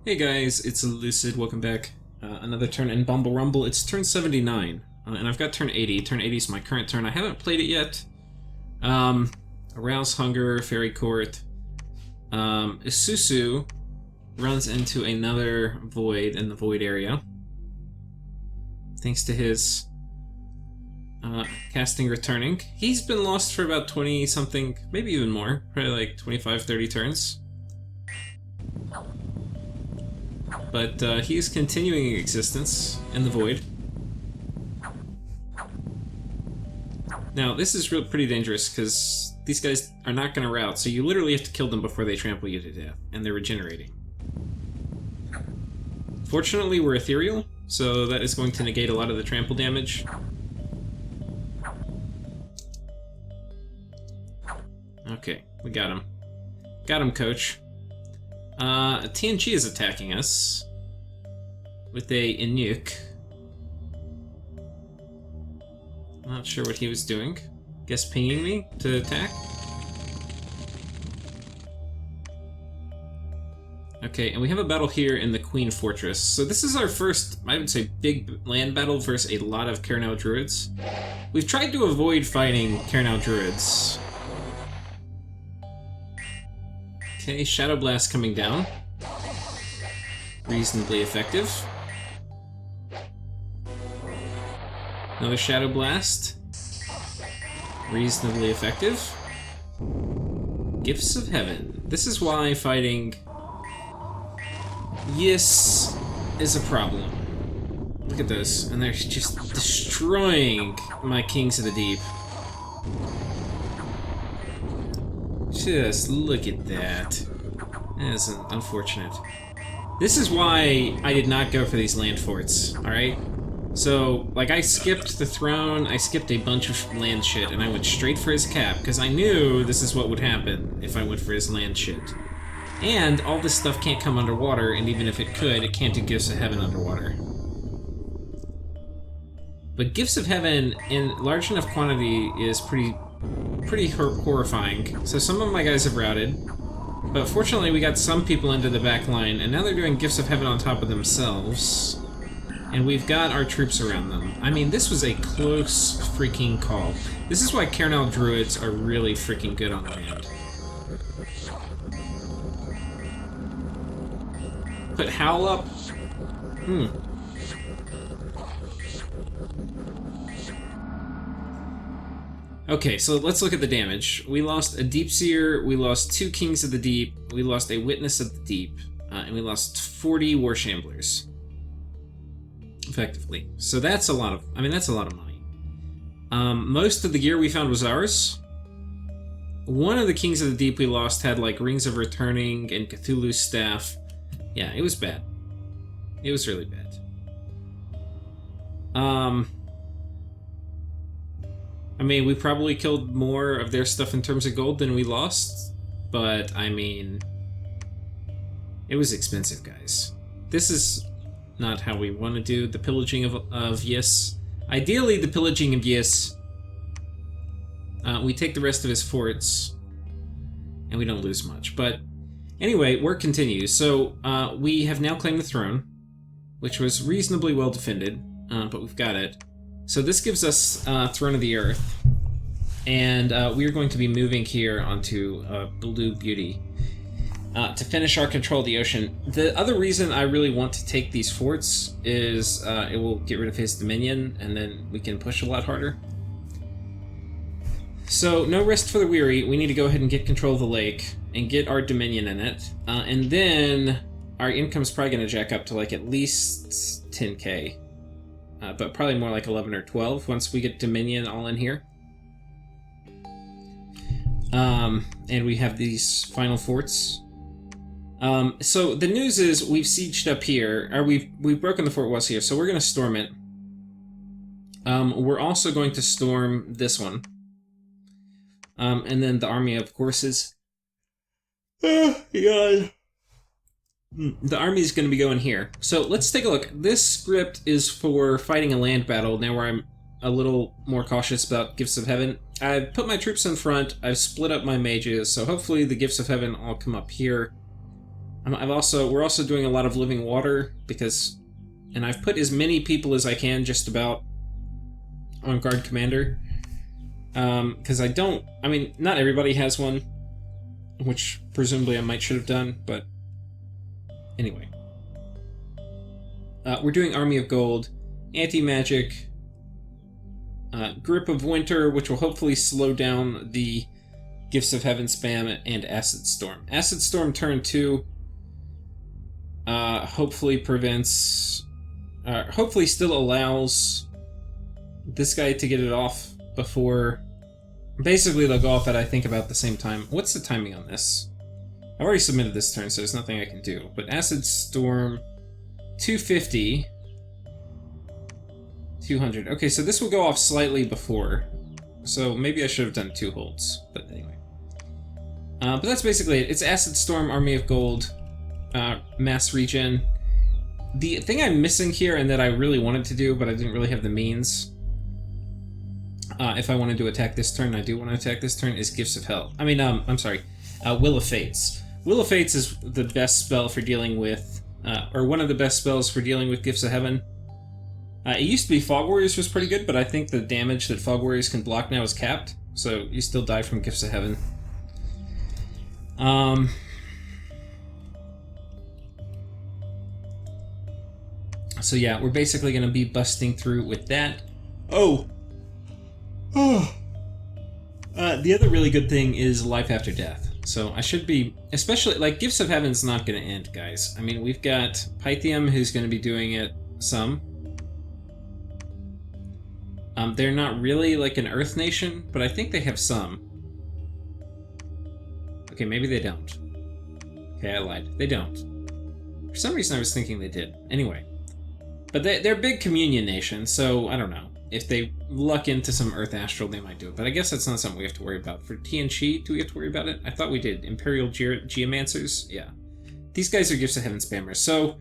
Hey guys, it's Lucid, welcome back. Another turn in Bumble Rumble. It's turn 79, and I've got turn 80. Turn 80 is my current turn. I haven't played it yet. Arouse Hunger, Fairy Court. Isusu runs into another void in the void area. Thanks to his casting returning. He's been lost for about 20-something, maybe even more. Probably like 25, 30 turns. But he's continuing existence in the void. Now, this is pretty dangerous because these guys are not going to rout, so you literally have to kill them before they trample you to death, and they're regenerating. Fortunately, we're ethereal, so that is going to negate a lot of the trample damage. Okay, we got him. Got him, coach. TNG is attacking us with a Inuk. Not sure what he was doing. Guess pinging me to attack? Okay, and we have a battle here in the Queen Fortress. So this is our first, I would say, big land battle versus a lot of Cairnau Druids. We've tried to avoid fighting Cairnau Druids. Okay, Shadow Blast coming down. Reasonably effective. Another Shadow Blast. Reasonably effective. Gifts of Heaven. This is why fighting Yes is a problem. Look at those, and they're just destroying my Kings of the Deep. Just look at that. That's unfortunate. This is why I did not go for these land forts, alright? So, like, I skipped the throne, I skipped a bunch of land shit, and I went straight for his cap, because I knew this is what would happen if I went for his land shit. And all this stuff can't come underwater, and even if it could, it can't do Gifts of Heaven underwater. But Gifts of Heaven in large enough quantity is pretty horrifying. So some of my guys have routed, but fortunately we got some people into the back line, and now they're doing Gifts of Heaven on top of themselves, and we've got our troops around them. I mean, this was a close freaking call. This is why Cairnau Druids are really freaking good on land. Put Howl up? Okay, so let's look at the damage. We lost a Deep Seer, we lost 2 Kings of the Deep, we lost a Witness of the Deep, and we lost 40 War Shamblers. Effectively. So that's a lot of, that's a lot of money. Most of the gear we found was ours. One of the Kings of the Deep we lost had like Rings of Returning and Cthulhu's Staff. Yeah, it was bad. It was really bad. I mean, we probably killed more of their stuff in terms of gold than we lost, but, I mean, it was expensive, guys. This is not how we want to do the pillaging of Yes. Ideally, the pillaging of Yes, we take the rest of his forts, and we don't lose much. But, anyway, work continues. So, we have now claimed the throne, which was reasonably well defended, but we've got it. So this gives us Throne of the Earth, and we are going to be moving here onto Blue Beauty to finish our control of the ocean. The other reason I really want to take these forts is it will get rid of his dominion, and then we can push a lot harder. So no rest for the weary. We need to go ahead and get control of the lake and get our dominion in it, and then our income's probably going to jack up to like at least 10k. But probably more like 11 or 12 once we get Dominion all in here. And we have these final forts. So the news is we've sieged up here, or we've broken the Fort Was here, so we're going to storm it. We're also going to storm this one. And then the army of horses. Oh, God. The army is going to be going here. So let's take a look. This script is for fighting a land battle, now where I'm a little more cautious about Gifts of Heaven. I've put my troops in front, I've split up my mages, so hopefully the Gifts of Heaven all come up here. We're also doing a lot of living water because, and I've put as many people as I can just about on guard commander. Because not everybody has one, which presumably I should have done, but anyway. We're doing Army of Gold, Anti-Magic, Grip of Winter, which will hopefully slow down the Gifts of Heaven spam, and Acid Storm. Acid Storm turn 2 hopefully still allows this guy to get it off before... Basically, they'll go off at, I think, about the same time. What's the timing on this? I've already submitted this turn, so there's nothing I can do. But Acid Storm, 250... 200. Okay, so this will go off slightly before. So maybe I should have done 2 holds. But anyway. But that's basically it. It's Acid Storm, Army of Gold, mass regen. The thing I'm missing here, and that I really wanted to do, but I didn't really have the means, if I wanted to attack this turn, I do want to attack this turn, is Gifts of Hell. Will of Fates. Will of Fates is the best spell for dealing with, or one of the best spells for dealing with Gifts of Heaven. It used to be Fog Warriors was pretty good, but I think the damage that Fog Warriors can block now is capped, so you still die from Gifts of Heaven. So yeah, we're basically going to be busting through with that. The other really good thing is Life After Death. So I should be, especially, like, Gifts of Heaven's not going to end, guys. I mean, we've got Pythium, who's going to be doing it some. They're not really like an Earth nation, but I think they have some. Okay, maybe they don't. Okay, I lied. They don't. For some reason I was thinking they did. Anyway. But they're a big communion nation, so I don't know. If they luck into some Earth Astral, they might do it. But I guess that's not something we have to worry about. For Tianchi, do we have to worry about it? I thought we did. Imperial Geomancers? Yeah. These guys are Gifts of Heaven spammers. So,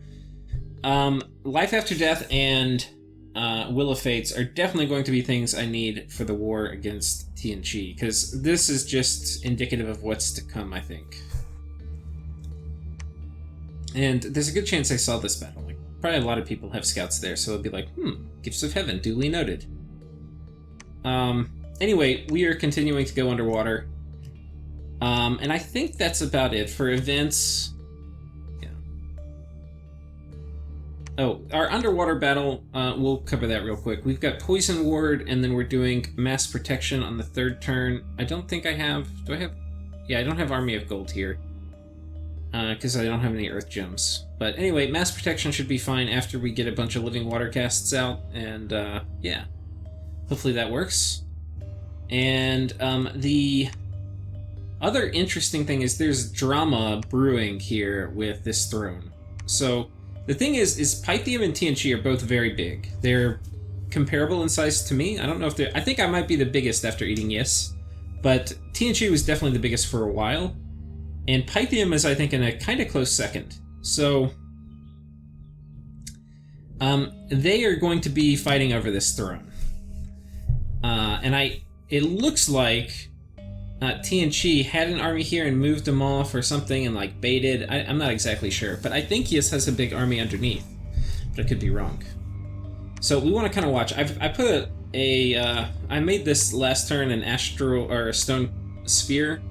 Life After Death and Will of Fates are definitely going to be things I need for the war against Tianchi, because this is just indicative of what's to come, I think. And there's a good chance I saw this battle. Like, probably a lot of people have scouts there, so they'll be like, Gifts of Heaven, duly noted. Anyway, we are continuing to go underwater. And I think that's about it for events. Yeah. Oh, our underwater battle, we'll cover that real quick. We've got Poison Ward, and then we're doing Mass Protection on the 3rd turn. I don't think I have... Do I have... Yeah, I don't have Army of Gold here. Because I don't have any Earth Gems. But anyway, Mass Protection should be fine after we get a bunch of Living Water casts out, and yeah. Hopefully that works. And the other interesting thing is there's drama brewing here with this throne. So the thing is Pythium and Tianchi are both very big. They're comparable in size to me. I don't know if they're... I think I might be the biggest after eating Yes. But Tianchi was definitely the biggest for a while. And Pythium is, I think, in a kind of close second. So, they are going to be fighting over this throne. It looks like Tianchi had an army here and moved them off or something and, like, baited. I'm not exactly sure. But I think Yes has a big army underneath. But I could be wrong. So we want to kind of watch. I made this last turn an astral, or a stone sphere.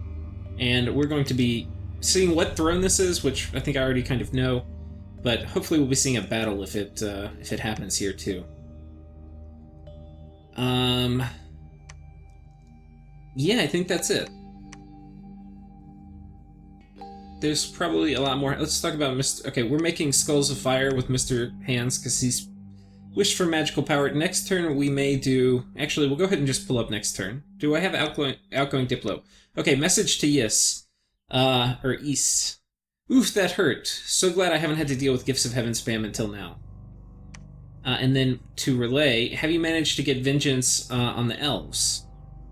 And we're going to be seeing what throne this is, which I think I already kind of know, but hopefully we'll be seeing a battle if it happens here too. Yeah, I think that's it. There's probably a lot more. Let's talk about Mr. Okay, we're making Skulls of Fire with Mr. Hands because he's wished for magical power. Next turn we may do... Actually, we'll go ahead and just pull up next turn. Do I have outgoing Diplo? Okay, message to Yes. Or East. Oof, that hurt. So glad I haven't had to deal with Gifts of Heaven spam until now. And then to Relay, have you managed to get Vengeance on the Elves?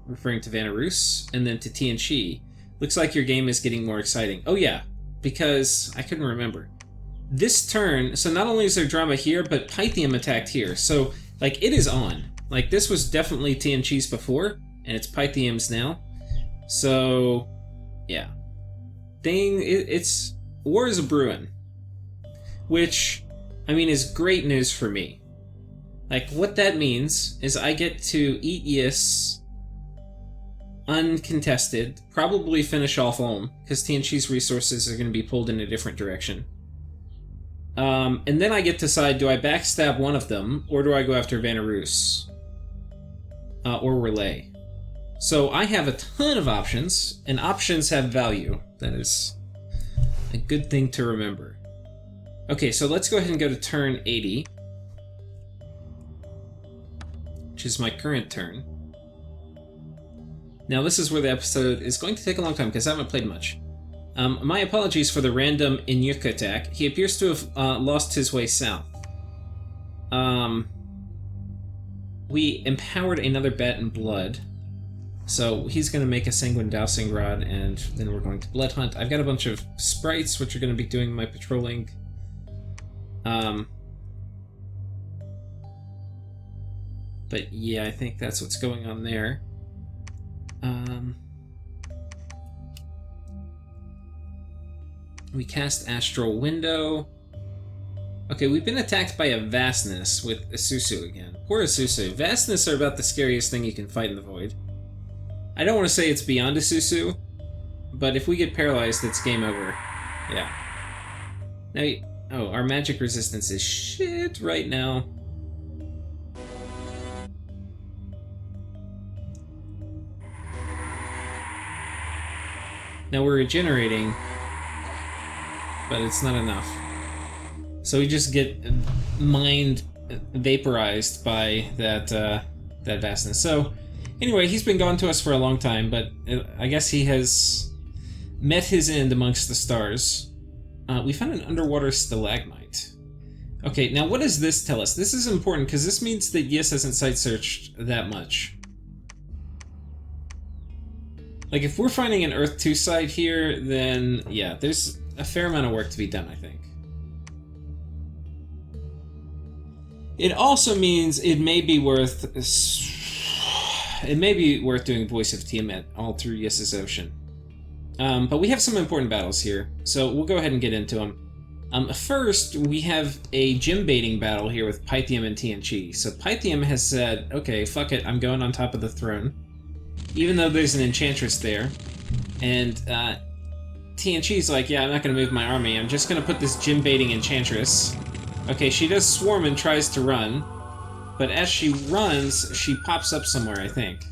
Referring to Vanarus. And then to Tianchi. Looks like your game is getting more exciting. Oh yeah, because I couldn't remember. This turn, so not only is there drama here, but Pythium attacked here. So, like, it is on. Like, this was definitely Tianchi's before, and it's Pythium's now. So, yeah. It's war is a brewing, which, I mean, is great news for me. Like, what that means is I get to eat Yis uncontested, probably finish off Ulm, because Tianqi's resources are going to be pulled in a different direction. And then I get to decide, do I backstab one of them, or do I go after Vanarus? Or Relay? So I have a ton of options, and options have value. That is a good thing to remember. Okay, so let's go ahead and go to turn 80, which is my current turn. Now this is where the episode is going to take a long time because I haven't played much. My apologies for the random Inyuk attack. He appears to have lost his way south. We empowered another bat in blood. So he's going to make a Sanguine Dowsing Rod, and then we're going to Blood Hunt. I've got a bunch of sprites, which are going to be doing my patrolling. But yeah, I think that's what's going on there. We cast Astral Window. Okay, we've been attacked by a Vastness with Isusu again. Poor Isusu. Vastness are about the scariest thing you can fight in the Void. I don't want to say it's beyond Isusu, but if we get paralyzed, it's game over. Yeah. Now, oh, our magic resistance is shit right now. Now we're regenerating, but it's not enough. So we just get mind vaporized by that Vastness. So anyway, he's been gone to us for a long time, but I guess he has met his end amongst the stars. We found an underwater stalagmite. Okay, now what does this tell us? This is important because this means that Yis hasn't site searched that much. Like, if we're finding an Earth 2 site here, then yeah, there's a fair amount of work to be done, I think. It also means it may be worth doing Voice of Tiamat all through Yis's Ocean. But we have some important battles here, so we'll go ahead and get into them. First, we have a gym baiting battle here with Pythium and Tianqi. So Pythium has said, okay, fuck it, I'm going on top of the throne. Even though there's an Enchantress there. And Tianqi's like, yeah, I'm not going to move my army, I'm just going to put this gym baiting Enchantress. Okay, she does swarm and tries to run, but as she runs, she pops up somewhere, I think.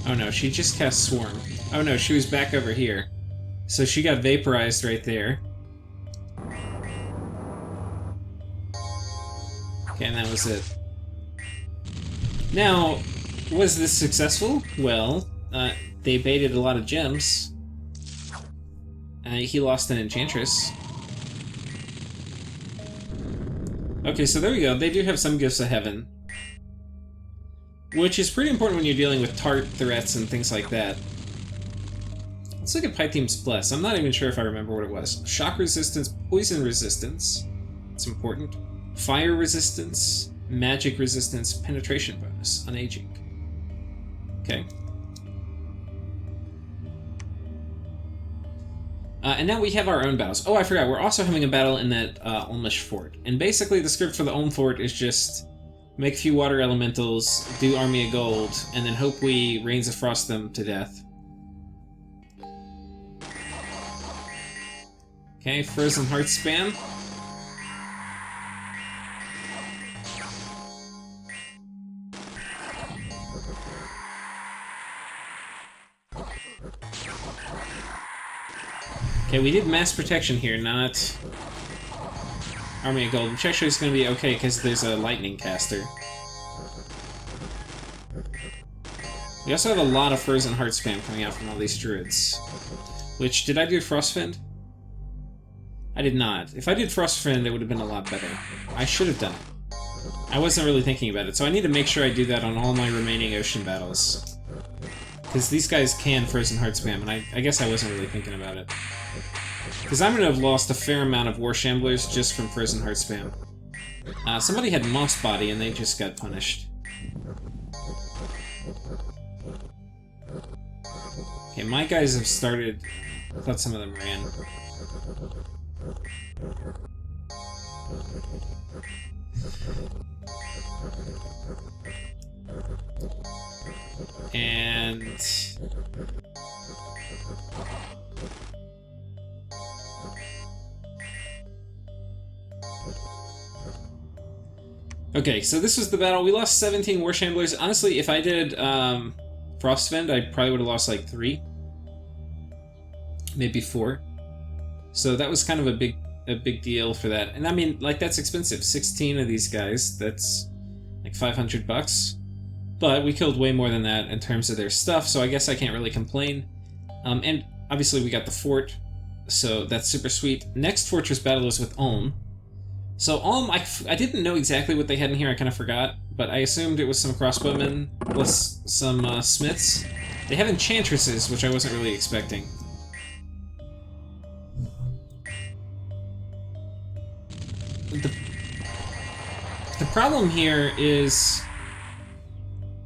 Oh no, she just cast swarm. Oh no, she was back over here. So she got vaporized right there. Okay, and that was it. Now, was this successful? Well, they baited a lot of gems. He lost an Enchantress. Okay, so there we go. They do have some gifts of heaven. Which is pretty important when you're dealing with tart threats and things like that. Let's look at Pythium's Bless. I'm not even sure if I remember what it was. Shock resistance, poison resistance. It's important. Fire resistance, magic resistance, penetration bonus on aging. Okay. And now we have our own battles. Oh, I forgot. We're also having a battle in that Ulmish fort. And basically the script for the Ulm fort is just make a few water elementals, do Army of Gold, and then hope we Rains of Frost them to death. Okay, Frozen Heart spam. Okay, we did mass protection here, not Army of Gold, which actually is going to be okay because there's a lightning caster. We also have a lot of Frozen Heart spam coming out from all these druids. Which, did I do Frostfiend? I did not. If I did Frostfiend, it would have been a lot better. I should have done it. I wasn't really thinking about it, so I need to make sure I do that on all my remaining ocean battles. Because these guys can Frozen Heart spam, and I guess I wasn't really thinking about it. Because I'm going to have lost a fair amount of War Shamblers just from Frozen Heart spam. Somebody had Moss Body, and they just got punished. Okay, my guys have started I thought some of them ran. And okay, so this was the battle. We lost 17 War Shamblers. Honestly, if I did Frostwind, I probably would have lost like 3. Maybe 4. So that was kind of a big deal for that. And I mean, like, that's expensive. 16 of these guys, that's like $500. But we killed way more than that in terms of their stuff, so I guess I can't really complain. And obviously we got the fort, so that's super sweet. Next fortress battle is with Ulm. So Ulm, I didn't know exactly what they had in here, I kind of forgot, but I assumed it was some crossbowmen plus some smiths. They have enchantresses, which I wasn't really expecting. The problem here is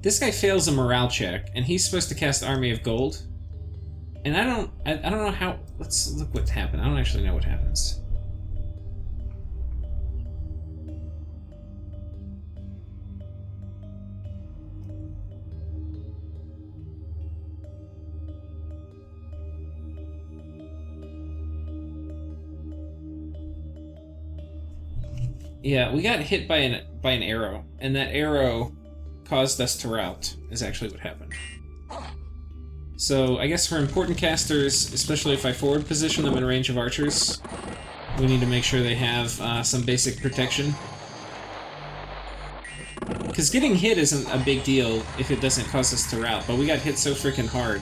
this guy fails a morale check, and he's supposed to cast Army of Gold. And I don't know how. Let's look what happened. I don't actually know what happens. Yeah, we got hit by an arrow, and that arrow caused us to rout, is actually what happened. So I guess for important casters, especially if I forward position them in range of archers, we need to make sure they have some basic protection. Because getting hit isn't a big deal if it doesn't cause us to rout, but we got hit so freaking hard.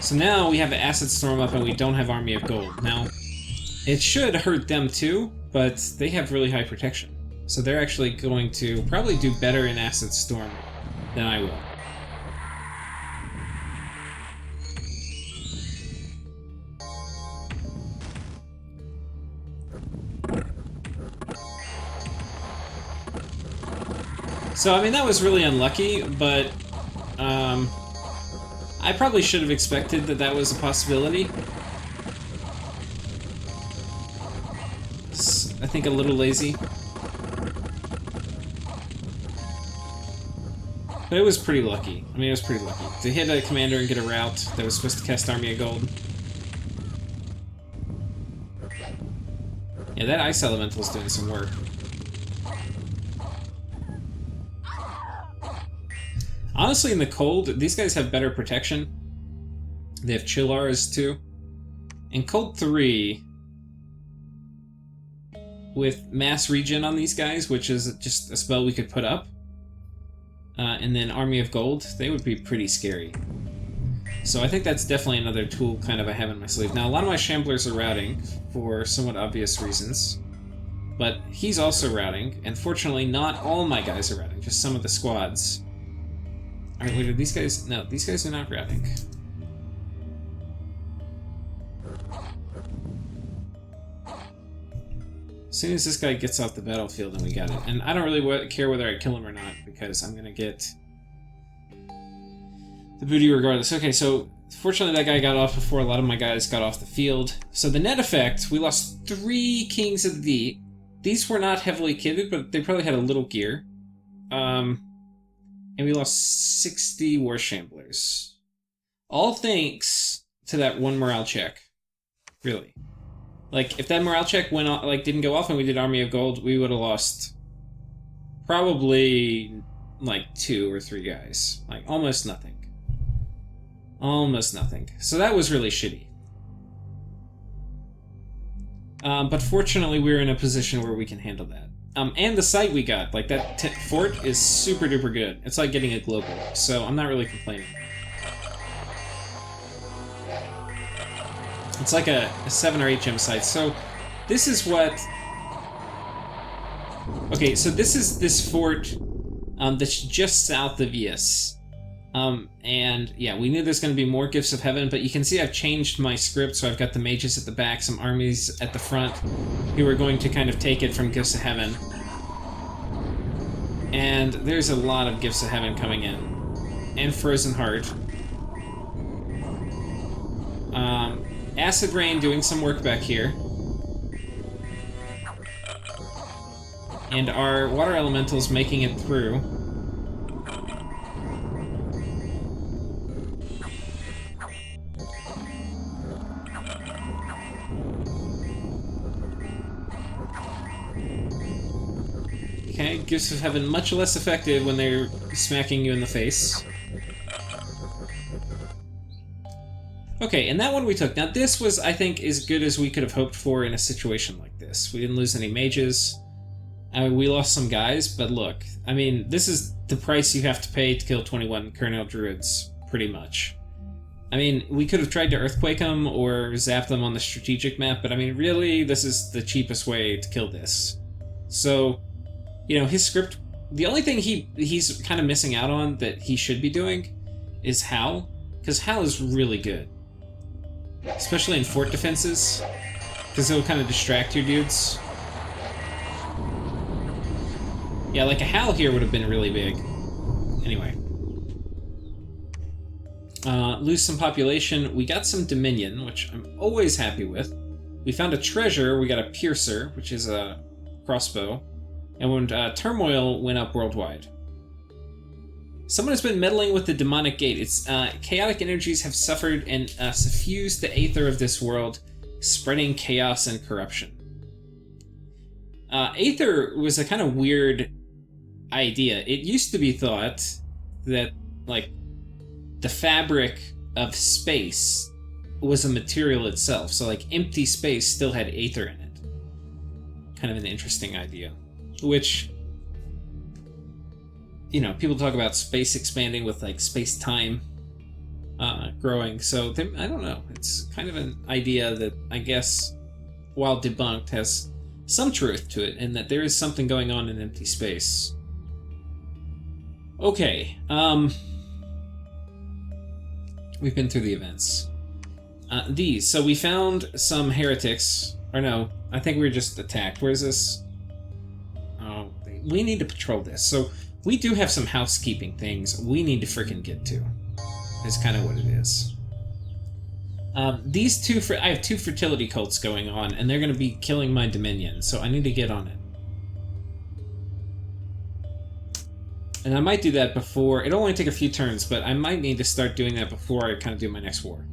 So now we have an Acid Storm up and we don't have Army of Gold. Now, it should hurt them too, but they have really high protection. So they're actually going to probably do better in Acid Storm than I will. So, I mean, that was really unlucky, but I probably should have expected that that was a possibility. I think a little lazy. But it was pretty lucky. I mean, it was pretty lucky. To hit a commander and get a rout that was supposed to cast Army of Gold. Yeah, that Ice Elemental's doing some work. Honestly, in the cold, these guys have better protection. They have Chillars, too. In Cold 3, with Mass Regen on these guys, which is just a spell we could put up, and then Army of Gold, they would be pretty scary. So I think that's definitely another tool kind of I have in my sleeve. Now, a lot of my Shamblers are routing for somewhat obvious reasons, but he's also routing, and fortunately not all my guys are routing, just some of the squads. Alright, wait, are these guys... No, these guys are not routing. As soon as this guy gets off the battlefield, then we got it. And I don't really care whether I kill him or not, because I'm gonna get the booty regardless. Okay, so fortunately that guy got off before a lot of my guys got off the field. So the net effect, we lost 3 Kings of the Deep. These were not heavily kitted, but they probably had a little gear. And we lost 60 War Shamblers. All thanks to that one morale check. Really. Like, if that morale check went off, like, didn't go off and we did Army of Gold, we would have lost probably, like, 2 or 3 guys. Like, almost nothing. Almost nothing. So that was really shitty. But fortunately, we're in a position where we can handle that. And the site we got, like, that fort is super duper good. It's like getting a global, so I'm not really complaining. It's like a 7 or 8 gem site. So this is what... Okay, so this is this fort that's just south of Vias. And yeah, we knew there's going to be more Gifts of Heaven, but you can see I've changed my script, so I've got the mages at the back, some armies at the front, who are going to kind of take it from Gifts of Heaven. And there's a lot of Gifts of Heaven coming in. And Frozen Heart. Acid Rain doing some work back here. And our water elementals making it through. Okay, gifts have been much less effective when they're smacking you in the face. Okay, and that one we took. Now this was, I think, as good as we could have hoped for in a situation like this. We didn't lose any mages. We lost some guys, but look, I mean, this is the price you have to pay to kill 21 Kernel Druids, pretty much. I mean, we could have tried to Earthquake them or zap them on the strategic map, but I mean, really, this is the cheapest way to kill this. So, you know, his script, the only thing he's kind of missing out on that he should be doing is Howl, because Howl is really good. Especially in fort defenses, because it'll kind of distract your dudes. Yeah, like a Howl here would have been really big. Anyway. Lose some population. We got some Dominion, which I'm always happy with. We found a treasure. We got a Piercer, which is a crossbow. And when Turmoil went up worldwide. Someone has been meddling with the demonic gate. Its chaotic energies have suffered and suffused the aether of this world, spreading chaos and corruption. Aether was a kind of weird idea. It used to be thought that, like, the fabric of space was a material itself. So, like, empty space still had aether in it. Kind of an interesting idea. Which, you know, people talk about space expanding with, like, space-time growing. So, I don't know. It's kind of an idea that, I guess, while debunked, has some truth to it, and that there is something going on in empty space. Okay, we've been through the events. So we found some heretics, or no, I think we were just attacked. Where's this? Oh, we need to patrol this. So we do have some housekeeping things we need to freaking get to. Is kind of what it is. These two, I have two fertility cults going on, and they're going to be killing my Dominion, so I need to get on it. And I might do that before, it'll only take a few turns, but I might need to start doing that before I kind of do my next war.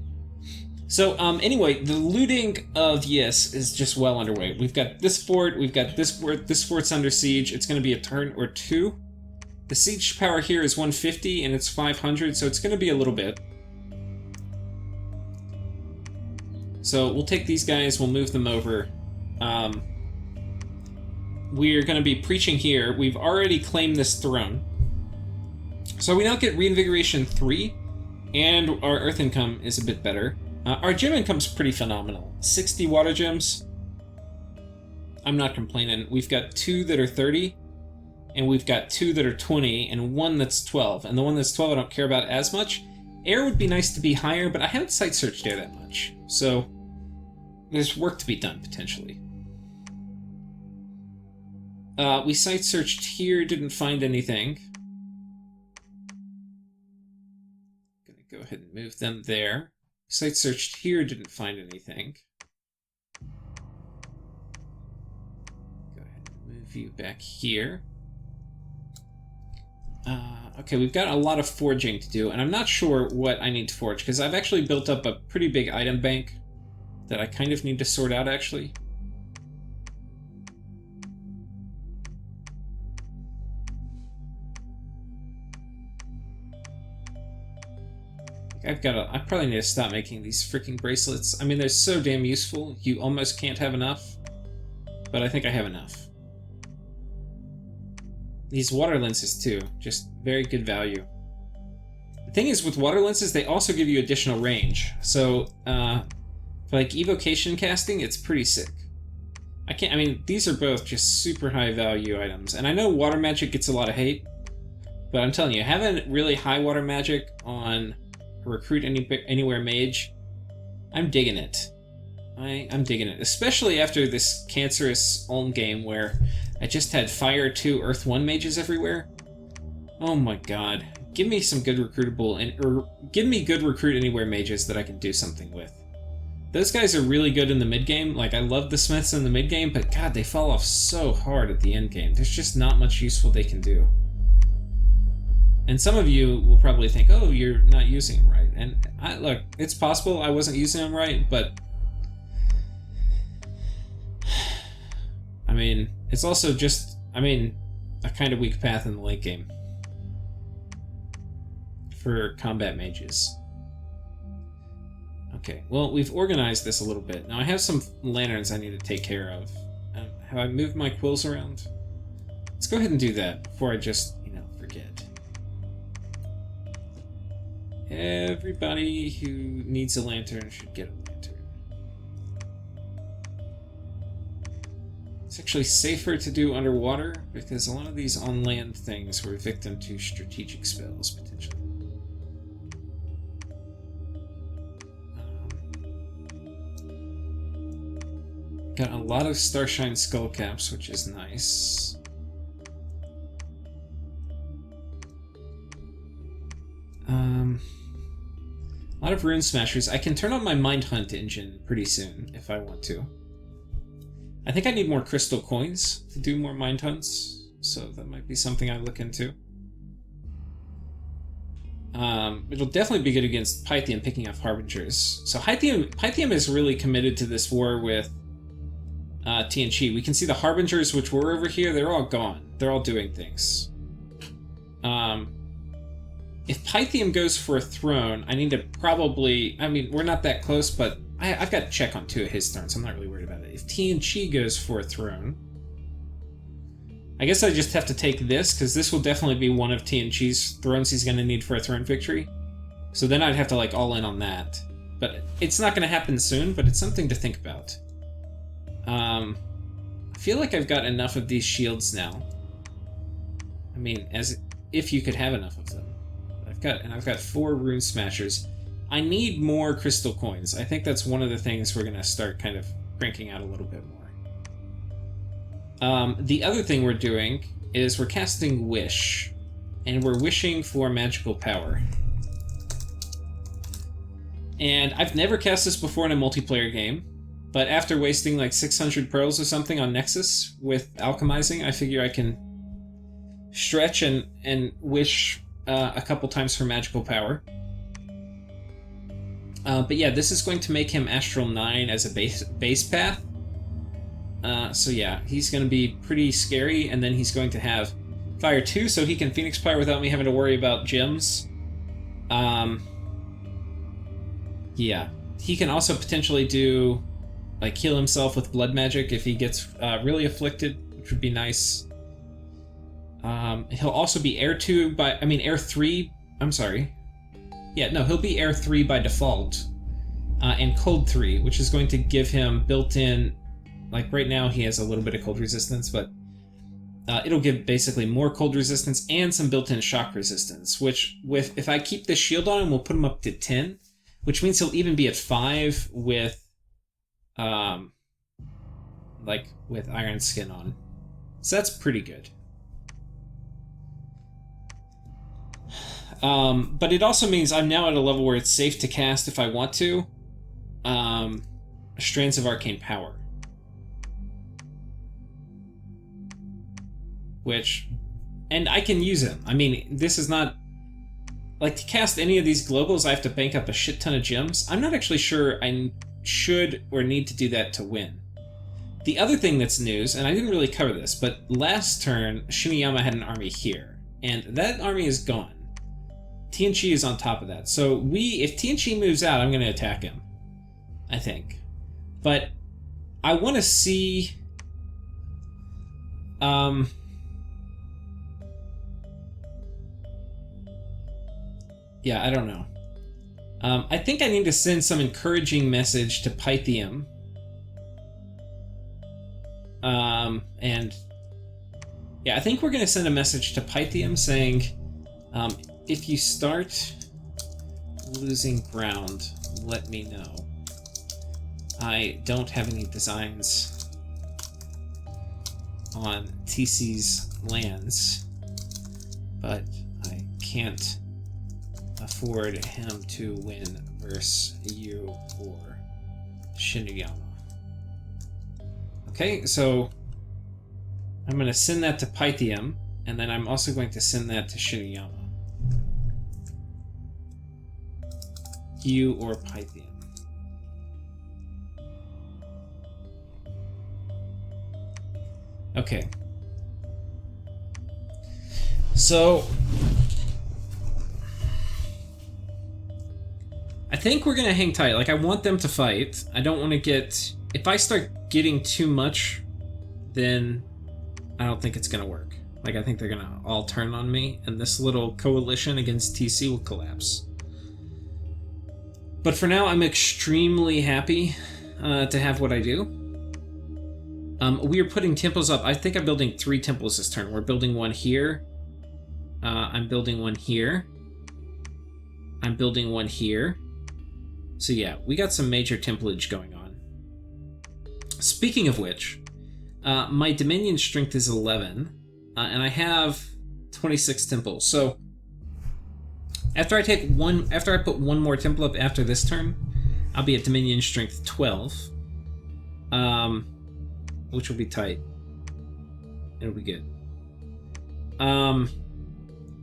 So, anyway, the looting of Yes is just well underway. We've got this fort, we've got this fort's under siege, it's going to be a turn or two. The siege power here is 150, and it's 500, so it's going to be a little bit. So we'll take these guys, we'll move them over. We're going to be preaching here. We've already claimed this throne. So we now get Reinvigoration 3, and our Earth income is a bit better. Our gem income's pretty phenomenal. 60 water gems. I'm not complaining. We've got 2 that are 30, and we've got 2 that are 20, and 1 that's 12. And the one that's 12 I don't care about as much. Air would be nice to be higher, but I haven't site searched air that much. So there's work to be done, potentially. We site searched here, didn't find anything. Gonna go ahead and move them there. Site searched here, didn't find anything. Go ahead and move you back here. Okay, we've got a lot of forging to do, and I'm not sure what I need to forge, because I've actually built up a pretty big item bank that I kind of need to sort out, actually. I probably need to stop making these freaking bracelets. I mean, they're so damn useful, you almost can't have enough. But I think I have enough. These water lenses, too. Just very good value. The thing is, with water lenses, they also give you additional range. So, for, like, evocation casting, it's pretty sick. I mean, these are both just super high value items. And I know water magic gets a lot of hate. But I'm telling you, having really high water magic on Recruit Anywhere Mage, I'm digging it. I'm digging it. Especially after this cancerous Ulm game where I just had Fire 2, Earth 1 mages everywhere. Oh my god. Give me some good recruitable, or give me good Recruit Anywhere mages that I can do something with. Those guys are really good in the mid game. Like, I love the Smiths in the mid game, but god, they fall off so hard at the end game. There's just not much useful they can do. And some of you will probably think, oh, you're not using them right. And look, it's possible I wasn't using them right, but I mean, it's also just, a kind of weak path in the late game for combat mages. Okay, well, we've organized this a little bit. Now I have some lanterns I need to take care of. Have I moved my quills around? Let's go ahead and do that before I just, forget. Everybody who needs a lantern should get a lantern. It's actually safer to do underwater because a lot of these on-land things were victim to strategic spells, potentially. Got a lot of Starshine skullcaps, which is nice. A lot of Rune Smashers. I can turn on my Mind Hunt engine pretty soon, if I want to. I think I need more crystal coins to do more Mind Hunts, so that might be something I look into. It'll definitely be good against Pythium picking up Harbingers. So Pythium is really committed to this war with TNG. We can see the Harbingers, which were over here, they're all gone. They're all doing things. If Pythium goes for a throne, I need to probably... we're not that close, but I've got to check on 2 of his thrones. I'm not really worried about it. If TNG goes for a throne, I guess I just have to take this, because this will definitely be one of TNG's thrones he's going to need for a throne victory. So then I'd have to, all in on that. But it's not going to happen soon, but it's something to think about. I feel like I've got enough of these shields now. As if you could have enough of them. I've got 4 Rune Smashers. I need more crystal coins. I think that's one of the things we're going to start kind of cranking out a little bit more. The other thing we're doing is we're casting Wish, and we're wishing for magical power. And I've never cast this before in a multiplayer game, but after wasting 600 pearls or something on Nexus with alchemizing, I figure I can stretch and wish a couple times for magical power. But yeah, this is going to make him Astral 9 as a base path. So yeah, he's going to be pretty scary, and then he's going to have Fire 2, so he can Phoenix Fire without me having to worry about gems. Yeah, he can also potentially do, heal himself with blood magic if he gets really afflicted, which would be nice. He'll also be Air 3, I'm sorry. Yeah, no, he'll be Air 3 by default, and Cold 3, which is going to give him built-in, right now he has a little bit of cold resistance, but it'll give basically more cold resistance and some built-in shock resistance, which, if I keep this shield on him, we'll put him up to 10, which means he'll even be at 5 with, with Iron Skin on. So that's pretty good. But it also means I'm now at a level where it's safe to cast, if I want to, Strands of Arcane Power. And I can use them. This is not... to cast any of these globals, I have to bank up a shit ton of gems. I'm not actually sure I should or need to do that to win. The other thing that's news, and I didn't really cover this, but last turn, Shiniyama had an army here, and that army is gone. TNG is on top of that. So if TNG moves out, I'm going to attack him, I think. But I want to see... Yeah, I don't know. I think I need to send some encouraging message to Pythium. And yeah, I think we're going to send a message to Pythium saying, if you start losing ground, let me know. I don't have any designs on TC's lands, but I can't afford him to win versus you or Shinuyama. Okay, so I'm going to send that to Pythium, and then I'm also going to send that to Shinuyama. You or Pythium. Okay. So I think we're gonna hang tight. Like, I want them to fight. I don't want to get... If I start getting too much, then I don't think it's gonna work. Like, I think they're gonna all turn on me, and this little coalition against TC will collapse. But for now, I'm extremely happy to have what I do. We are putting temples up. I think I'm building 3 temples this turn. We're building one here. I'm building one here. I'm building one here. So yeah, we got some major templage going on. Speaking of which, my Dominion strength is 11, and I have 26 temples. So after I put one more temple up after this turn, I'll be at Dominion strength 12. Which will be tight. It'll be good.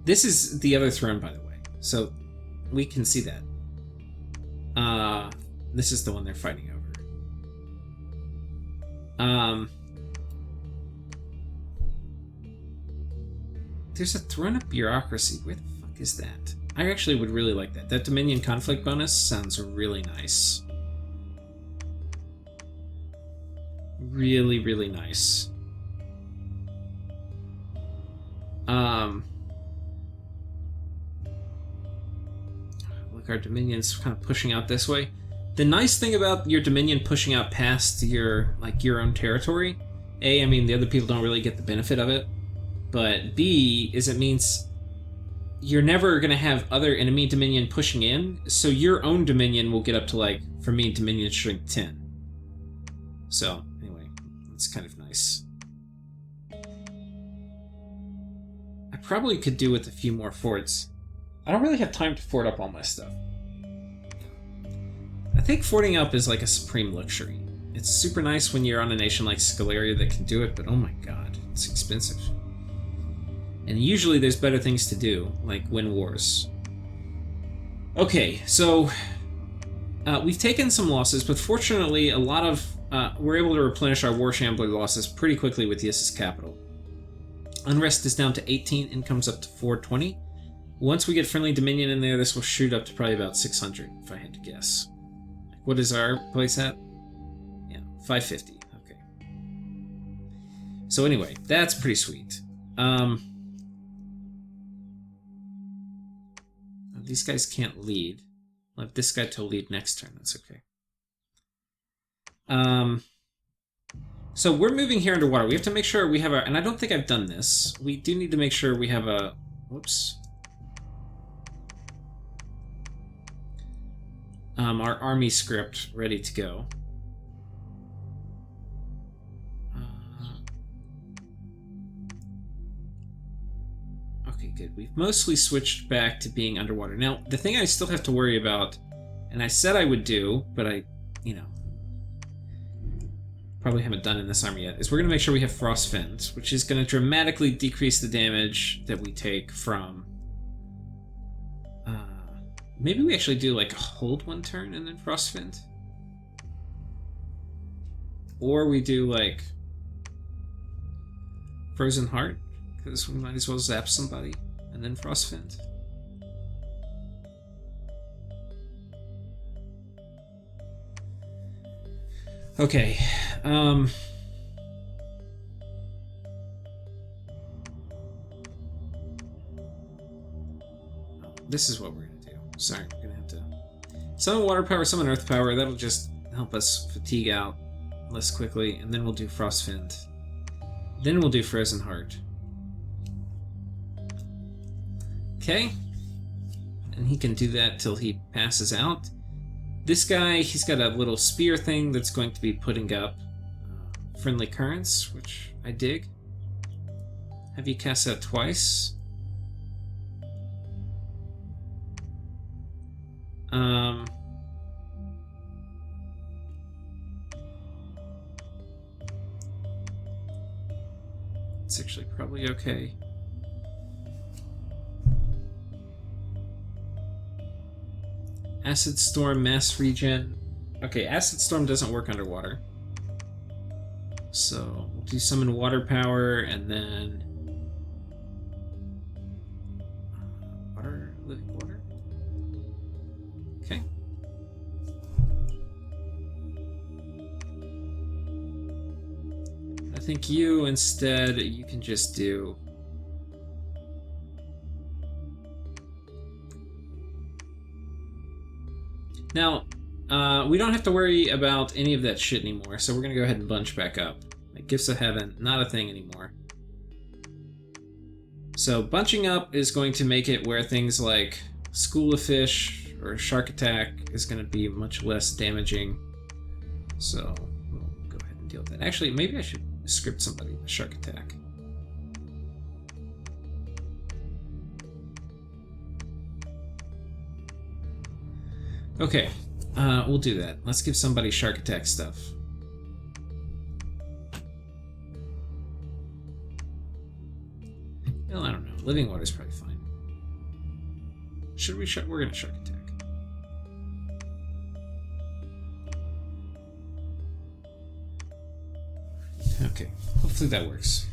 This is the other throne, by the way, so we can see that. This is the one they're fighting over. There's a throne of bureaucracy. Where the fuck is that? I actually would really like that. That Dominion conflict bonus sounds really nice. Really, really nice. Look, our Dominion's kind of pushing out this way. The nice thing about your Dominion pushing out past your own territory, A, I mean, the other people don't really get the benefit of it, but B, is it means you're never going to have other enemy Dominion pushing in, so your own Dominion will get up to, like, for me, Dominion strength 10. So, anyway, it's kind of nice. I probably could do with a few more forts. I don't really have time to fort up all my stuff. I think forting up is like a supreme luxury. It's super nice when you're on a nation like Scalaria that can do it, but oh my god, it's expensive. And usually there's better things to do, like win wars. Okay, so we've taken some losses, but fortunately a lot of... we're able to replenish our War Shambler losses pretty quickly with Yis's capital. Unrest is down to 18, income's up to 420. Once we get Friendly Dominion in there, this will shoot up to probably about 600, if I had to guess. What is our place at? Yeah, 550. Okay. So anyway, that's pretty sweet. These guys can't lead. I'll have this guy to lead next turn. That's okay. So we're moving here underwater. We have to make sure we have our... And I don't think I've done this. We do need to make sure we have a... Whoops. Our army script ready to go. Okay, good. We've mostly switched back to being underwater. Now, the thing I still have to worry about, and I said I would do, but I, probably haven't done in this army yet, is we're going to make sure we have Frostfiend, which is going to dramatically decrease the damage that we take from... maybe we actually do, like, hold one turn and then Frostfiend? Or we do, like, Frozen Heart, because we might as well zap somebody, and then Frostfiend. Okay, this is what we're gonna do. Sorry, we're gonna have to summon water power, summon earth power. That'll just help us fatigue out less quickly, and then we'll do Frostfiend. Then we'll do Frozen Heart. Okay, and he can do that till he passes out. This guy, he's got a little spear thing that's going to be putting up friendly currents, which I dig. Have you cast that twice? It's actually probably okay. Acid Storm, Mass Regen. Okay, Acid Storm doesn't work underwater. So we'll do summon water power and then water, living water. Okay. I think you instead, you can just do now. We don't have to worry about any of that shit anymore, so we're gonna go ahead and bunch back up. Like, Gifts of Heaven, not a thing anymore. So bunching up is going to make it where things like School of Fish or Shark Attack is going to be much less damaging. So we'll go ahead and deal with that. Actually, maybe I should script somebody with Shark Attack. Okay, we'll do that. Let's give somebody Shark Attack stuff. Well, I don't know. Living water is probably fine. Should we We're gonna Shark Attack. Okay, hopefully that works.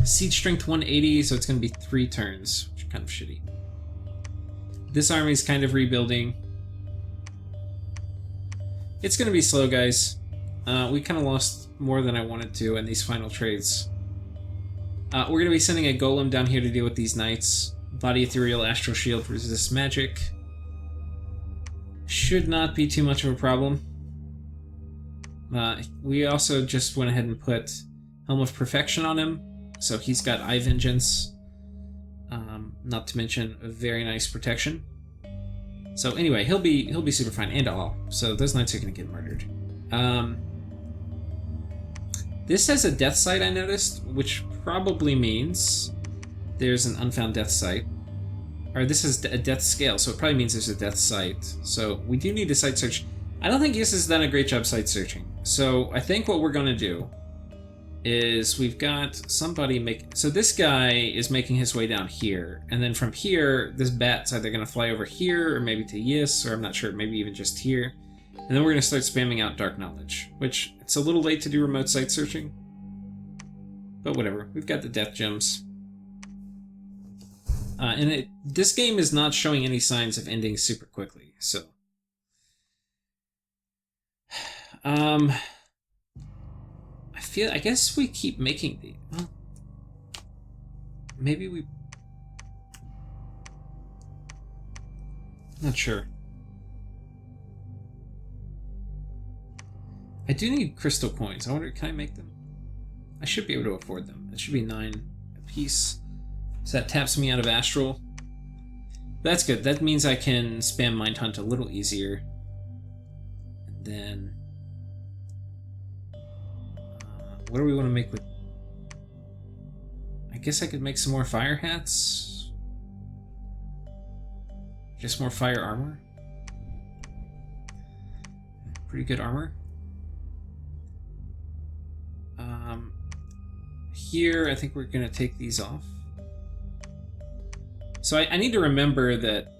Siege Strength 180, so it's gonna be 3 turns, which is kind of shitty. This army is kind of rebuilding. It's gonna be slow, guys. We kind of lost more than I wanted to in these final trades. We're going to be sending a golem down here to deal with these knights. Body Ethereal, Astral Shield, Resist Magic. Should not be too much of a problem. We also just went ahead and put Helm of Perfection on him, so he's got Eye Vengeance. Not to mention a very nice protection. So anyway, he'll be super fine, and all. So those knights are going to get murdered. This has a death site, I noticed, which probably means there's an unfound death site. Or this is a death scale, so it probably means there's a death site. So we do need a site search. I don't think Yus has done a great job site searching. So I think what we're going to do is we've got somebody so this guy is making his way down here. And then from here, this bat's either going to fly over here or maybe to Yus, or I'm not sure, maybe even just here. And then we're going to start spamming out Dark Knowledge, which it's a little late to do remote site searching. But whatever, we've got the death gems. And this game is not showing any signs of ending super quickly, so... I guess we keep making the... Well, maybe we... Not sure. I do need crystal coins. I wonder, can I make them? I should be able to afford them. It should be 9 a piece. So that taps me out of Astral. That's good. That means I can spam Mind Hunt a little easier. And then... what do we want to make with... I guess I could make some more fire hats. Just more fire armor. Pretty good armor. Here, I think we're going to take these off. So I need to remember that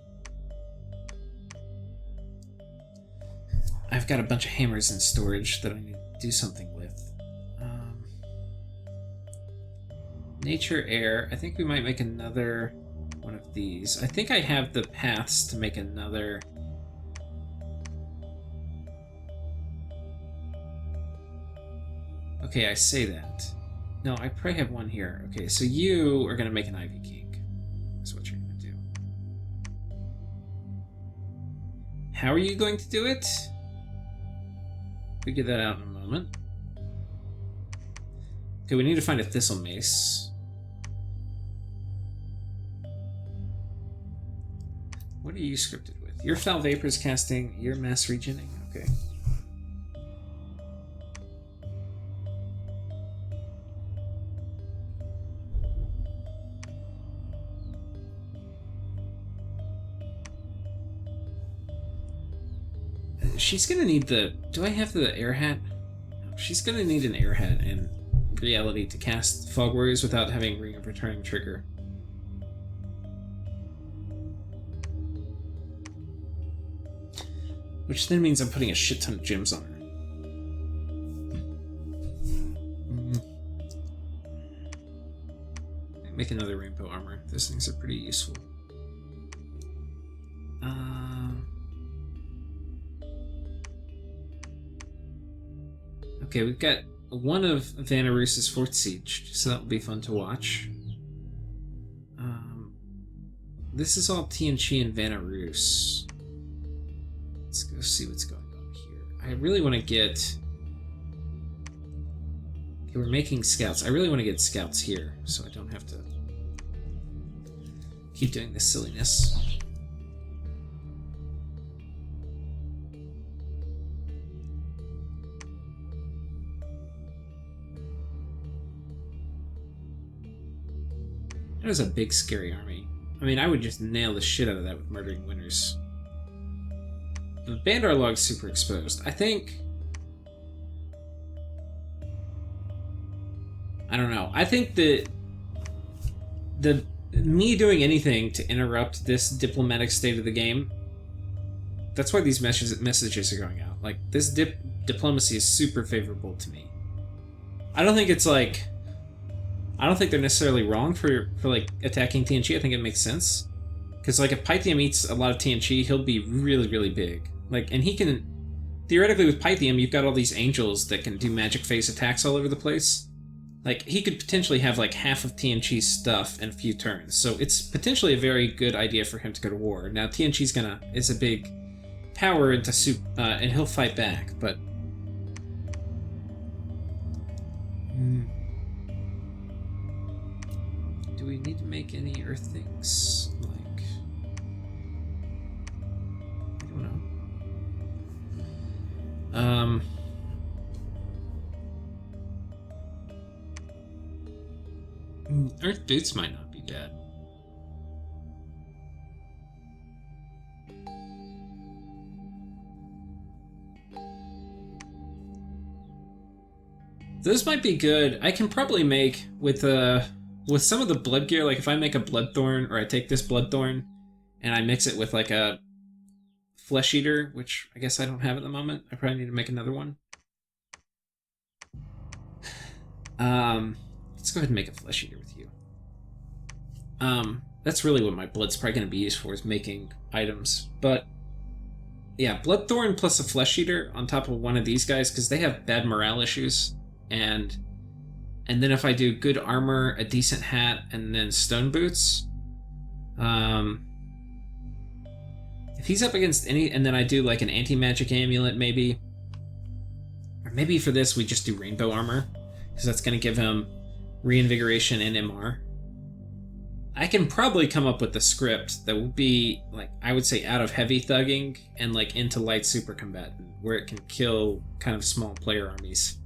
I've got a bunch of hammers in storage that I need to do something with. Nature, air. I think we might make another one of these. I think I have the paths to make another... Okay, I say that. No, I probably have one here. Okay, so you are going to make an Ivy King. That's what you're going to do. How are you going to do it? Figure that out in a moment. Okay, we need to find a Thistle Mace. What are you scripted with? Your Foul Vapors casting, your Mass Regening. Okay. She's gonna need the... Do I have the air hat? No, she's gonna need an air hat, and reality to cast Fog Warriors without having Ring of Returning trigger. Which then means I'm putting a shit ton of gems on her. Make another rainbow armor. Those things are pretty useful. Okay, we've got one of Vanarus's Fourth Siege, so that will be fun to watch. This is all Tianchi and Vanarus. Let's go see what's going on here. I really want to get... Okay, we're making scouts. I really want to get scouts here, so I don't have to keep doing this silliness. That is a big, scary army. I mean, I would just nail the shit out of that with Murdering Winners. The Bandar Log's super exposed. I think... I don't know. I think that me doing anything to interrupt this diplomatic state of the game, that's why these messages are going out. Like, this diplomacy is super favorable to me. I don't think it's like... I don't think they're necessarily wrong for like attacking TNG. I think it makes sense. Because like if Pythium eats a lot of TNG, he'll be really, really big. Like, and he can theoretically with Pythium, you've got all these angels that can do magic phase attacks all over the place. Like he could potentially have like half of TNG's stuff in a few turns. So it's potentially a very good idea for him to go to war. Now TNG's is a big power into and he'll fight back, but do we need to make any Earth things? Like, I don't know. Earth boots might not be bad. Those might be good. I can probably make with some of the blood gear, like if I make a Bloodthorn, or I take this Bloodthorn and I mix it with like a Flesh Eater, which I guess I don't have at the moment. I probably need to make another one. Let's go ahead and make a Flesh Eater with you. That's really what my blood's probably going to be used for, is making items. But yeah, Bloodthorn plus a Flesh Eater on top of one of these guys, because they have bad morale issues. And then if I do good armor, a decent hat, and then stone boots, if he's up against any, and then I do like an anti-magic amulet maybe, or maybe for this we just do rainbow armor, because that's going to give him reinvigoration and MR. I can probably come up with a script that will be like, I would say out of heavy thugging and like into light super combatant, where it can kill kind of small player armies.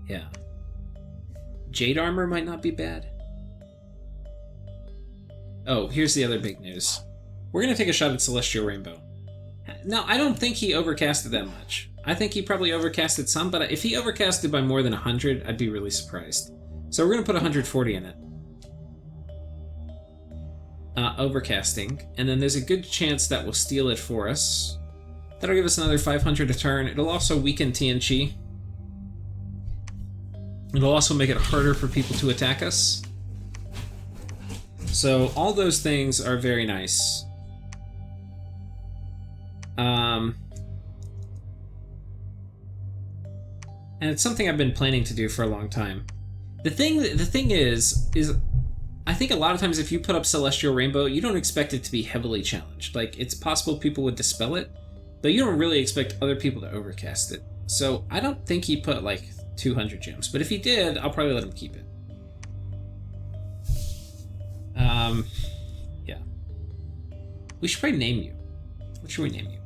Yeah. Jade armor might not be bad. Oh, here's the other big news. We're gonna take a shot at Celestial Rainbow. Now, I don't think he overcasted that much. I think he probably overcasted some, but if he overcasted by more than 100, I'd be really surprised. So we're gonna put 140 in it. Overcasting, and then there's a good chance that will steal it for us. That'll give us another 500 a turn. It'll also weaken TNG. It'll also make it harder for people to attack us. So all those things are very nice. And it's something I've been planning to do for a long time. The thing is I think a lot of times if you put up Celestial Rainbow, you don't expect it to be heavily challenged. Like, it's possible people would dispel it, but you don't really expect other people to overcast it. So I don't think he put like 200 gems, but if he did, I'll probably let him keep it. Yeah. We should probably name you. What should we name you?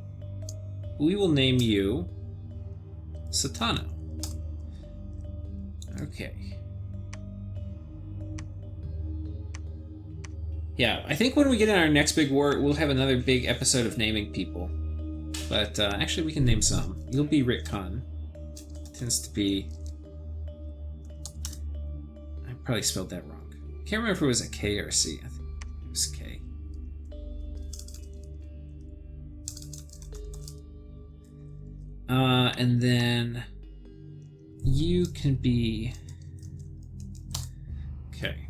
We will name you Satano. Okay. Yeah, I think when we get in our next big war, we'll have another big episode of naming people. But actually, we can name some. You'll be Rickon. Tends to be... I probably spelled that wrong. Can't remember if it was a K or a C. I think it was K. And then you can be... Okay.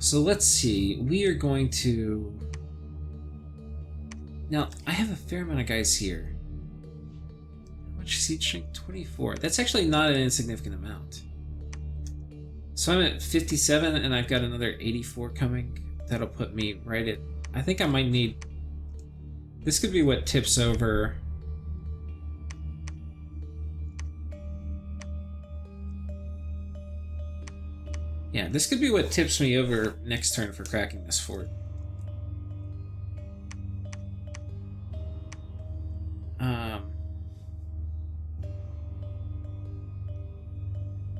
So let's see. We are going to... Now, I have a fair amount of guys here. How much siege strength? 24. That's actually not an insignificant amount. So I'm at 57, and I've got another 84 coming. That'll put me right at... I think I might need... This could be what tips over... Yeah, this could be what tips me over next turn for cracking this fort.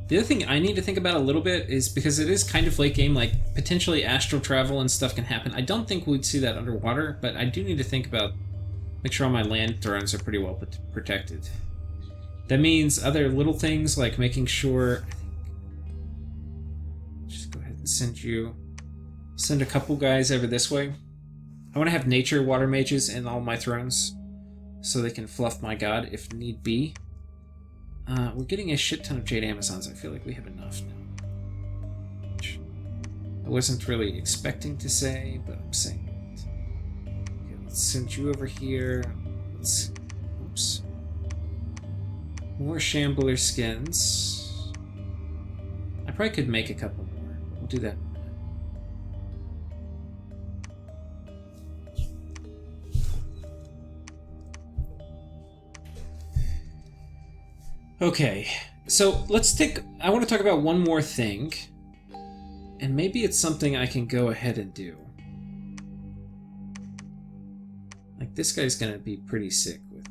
The other thing I need to think about a little bit is, because it is kind of late game, like potentially astral travel and stuff can happen. I don't think we'd see that underwater, but I do need to think about, make sure all my land thrones are pretty well protected. That means other little things like making sure, just go ahead and send a couple guys over this way. I want to have nature water mages in all my thrones so they can fluff my god if need be. We're getting a shit ton of Jade Amazons. I feel like we have enough now. Which I wasn't really expecting to say, but I'm saying it. Okay, let's send you over here. Let's... Oops. More Shambler skins. I probably could make a couple more. We'll do that. Okay, so let's take... I want to talk about one more thing, and maybe it's something I can go ahead and do. Like, this guy's gonna be pretty sick with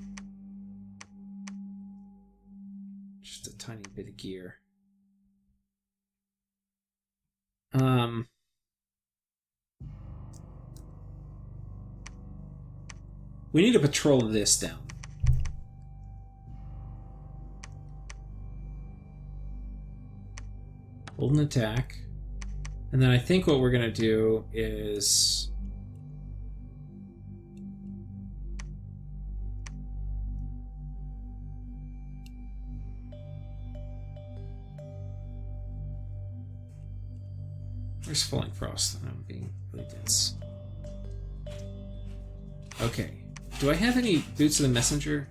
just a tiny bit of gear. We need to patrol this down. Hold an attack. And then I think what we're going to do is... Where's Falling Frost? I'm being really dense. Okay. Do I have any Boots of the Messenger?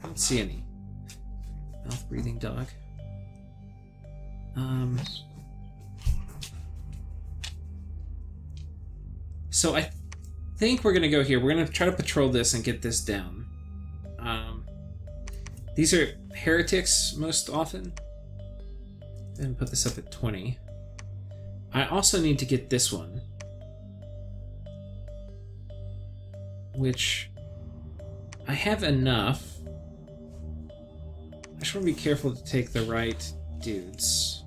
I don't see any. Mouth-breathing dog. So I think we're going to go here. We're going to try to patrol this and get this down. These are heretics most often. And put this up at 20. I also need to get this one. Which I have enough. I just want to be careful to take the right dudes.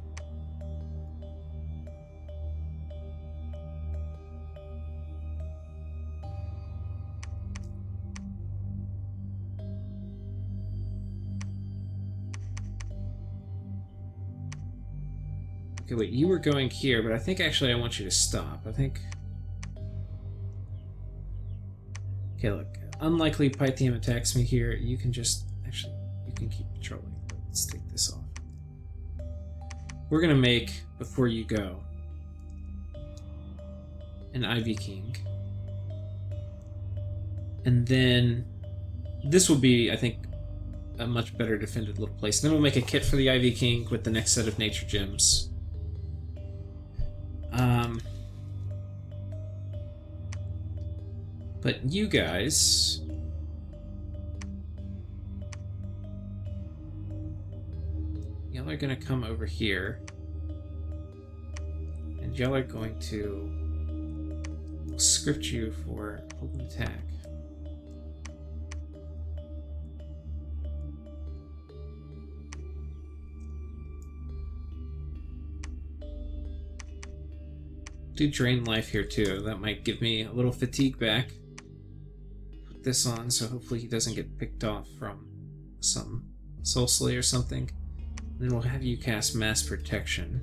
Okay, wait, you were going here, but I think actually I want you to stop. I think... Okay, look. Unlikely Pythium attacks me here. You can just... Actually, you can keep patrolling. Let's take this off. We're gonna make, before you go, an Ivy King. And then... This will be, I think, a much better defended little place. Then we'll make a kit for the Ivy King with the next set of nature gems. But you guys... Y'all are gonna come over here. And y'all are going to script you for open attack. Do drain life here too. That might give me a little fatigue back. Put this on so hopefully he doesn't get picked off from some soul slay or something. And then we'll have you cast mass protection.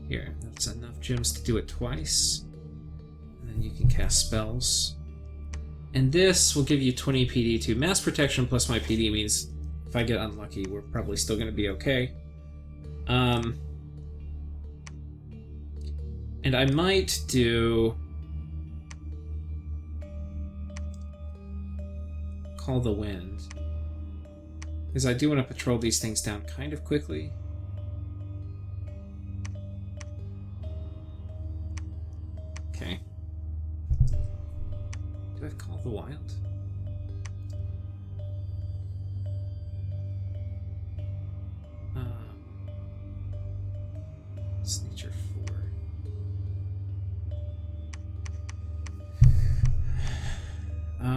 Here, that's enough gems to do it twice. And then you can cast spells. And this will give you 20 PD too. Mass protection plus my PD means if I get unlucky, we're probably still going to be okay. And I might do Call the Wind, because I do want to patrol these things down kind of quickly. Okay. Do I Call the Wild? It's nature 4.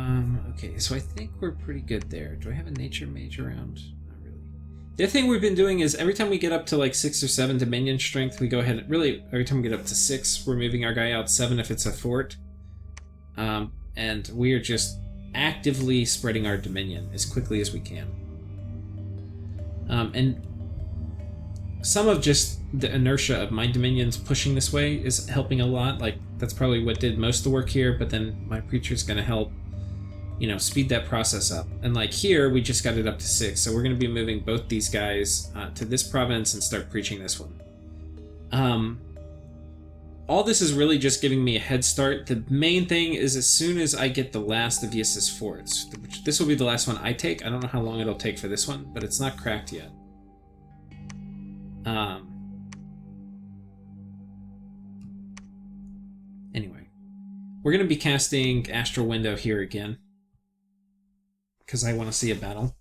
Okay, so I think we're pretty good there. Do I have a nature mage around? Not really. The other thing we've been doing is every time we get up to like 6 or 7 dominion strength, we go ahead. Really, every time we get up to 6, we're moving our guy out 7 if it's a fort. And we are just actively spreading our dominion as quickly as we can. And some of just the inertia of my dominions pushing this way is helping a lot. Like, that's probably what did most of the work here, but then my preacher's going to help, you know, speed that process up. And like here, we just got it up to 6, so we're going to be moving both these guys to this province and start preaching this one. All this is really just giving me a head start. The main thing is as soon as I get the last of Yis's forts, which this will be the last one I take. I don't know how long it'll take for this one, but it's not cracked yet. Anyway, we're going to be casting Astral Window here again, because I want to see a battle.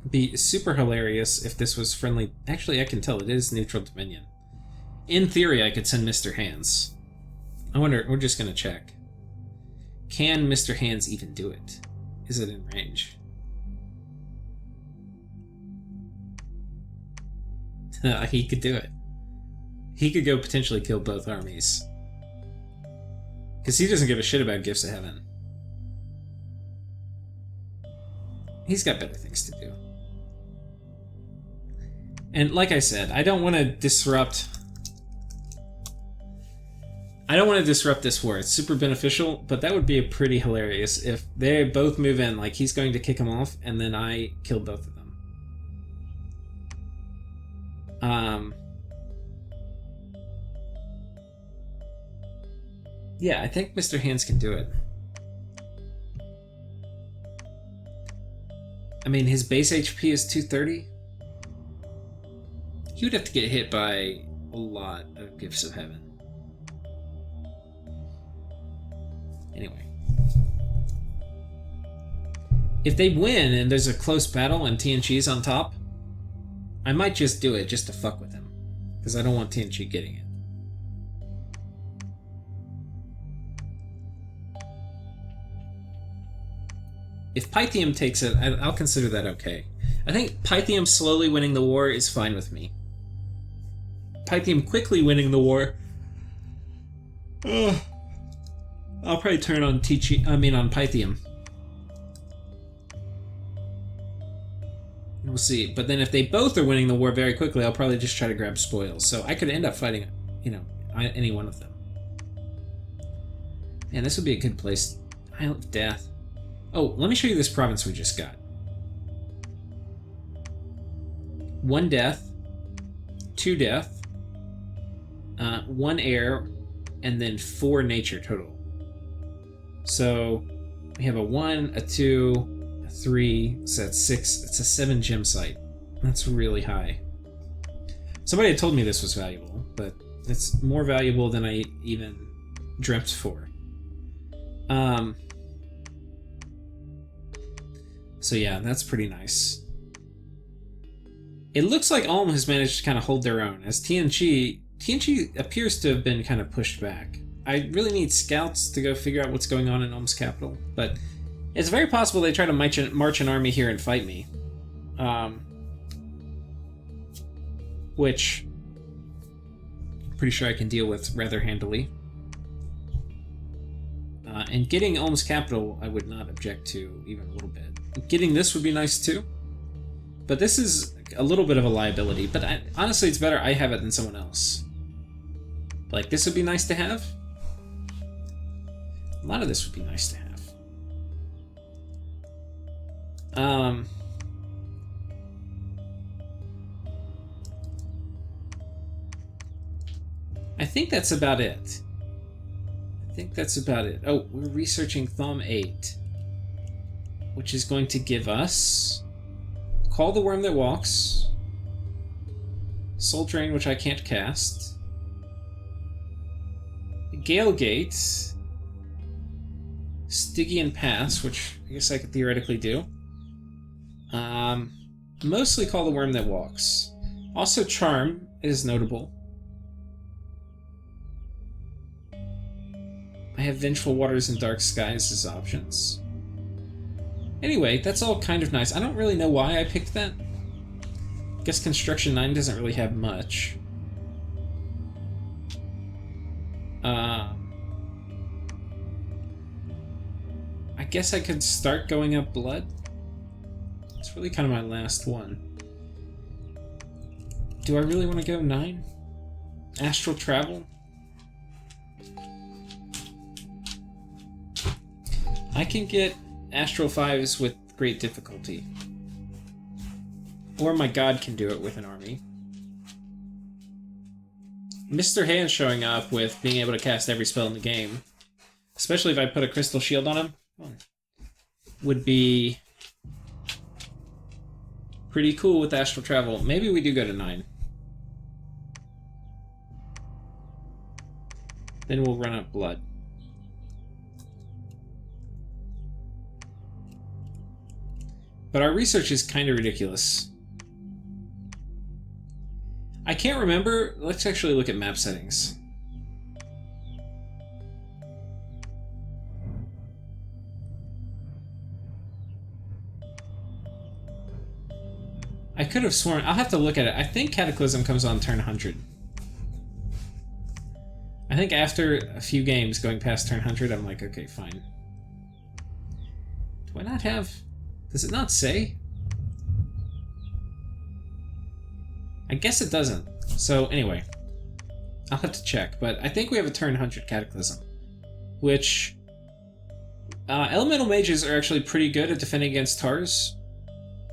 Be super hilarious if this was friendly. Actually, I can tell it is neutral dominion. In theory, I could send Mr. Hands. I wonder, we're just going to check. Can Mr. Hands even do it? Is it in range? He could do it. He could go potentially kill both armies. Because he doesn't give a shit about Gifts of Heaven. He's got better things to do. And like I said, I don't want to disrupt... I don't want to disrupt this war. It's super beneficial, but that would be pretty hilarious if they both move in, like he's going to kick him off, and then I kill both of them. Yeah, I think Mr. Hands can do it. I mean, his base HP is 230. He would have to get hit by a lot of Gifts of Heaven. Anyway. If they win and there's a close battle and TNG's on top, I might just do it just to fuck with him. Because I don't want TNG getting it. If Pythium takes it, I'll consider that okay. I think Pythium slowly winning the war is fine with me. Pythium quickly winning the war... I'll probably turn on Pythium. We'll see. But then if they both are winning the war very quickly, I'll probably just try to grab spoils. So I could end up fighting, any one of them. Man, this would be a good place. Isle of Death. Oh, let me show you this province we just got. 1 death, 2 death, 1 air, and then 4 nature total. So we have a 1, a 2, a 3, so that's 6. It's a 7 gem site. That's really high. Somebody had told me this was valuable, but it's more valuable than I even dreamt for. So yeah, that's pretty nice. It looks like Ulm has managed to kind of hold their own, as TNG appears to have been kind of pushed back. I really need scouts to go figure out what's going on in Ulm's capital, but it's very possible they try to march an army here and fight me. Which I'm pretty sure I can deal with rather handily. And getting Ulm's capital, I would not object to even a little bit. Getting this would be nice too. But this is a little bit of a liability. But honestly, it's better I have it than someone else. Like, this would be nice to have. A lot of this would be nice to have. I think that's about it. Oh, we're researching Thom 8, which is going to give us Call the Worm That Walks, Soul Drain, which I can't cast, Gale Gate, Stygian Pass, which I guess I could theoretically do. Mostly Call the Worm That Walks. Also Charm is notable. I have Vengeful Waters and Dark Skies as options. Anyway, that's all kind of nice. I don't really know why I picked that. I guess Construction 9 doesn't really have much. I guess I could start going up Blood. It's really kind of my last one. Do I really want to go 9? Astral Travel? I can get Astral 5s with great difficulty. Or my god can do it with an army. Mr. Hand showing up with being able to cast every spell in the game, especially if I put a Crystal Shield on him, would be pretty cool with Astral Travel. Maybe we do go to 9. Then we'll run up Blood. But our research is kind of ridiculous. I can't remember. Let's actually look at map settings. I could have sworn. I'll have to look at it. I think Cataclysm comes on turn 100. I think after a few games going past turn 100, I'm like, okay, fine. Do I not have... Does it not say? I guess it doesn't. So anyway, I'll have to check. But I think we have a turn 100 Cataclysm, which Elemental Mages are actually pretty good at defending against Tars.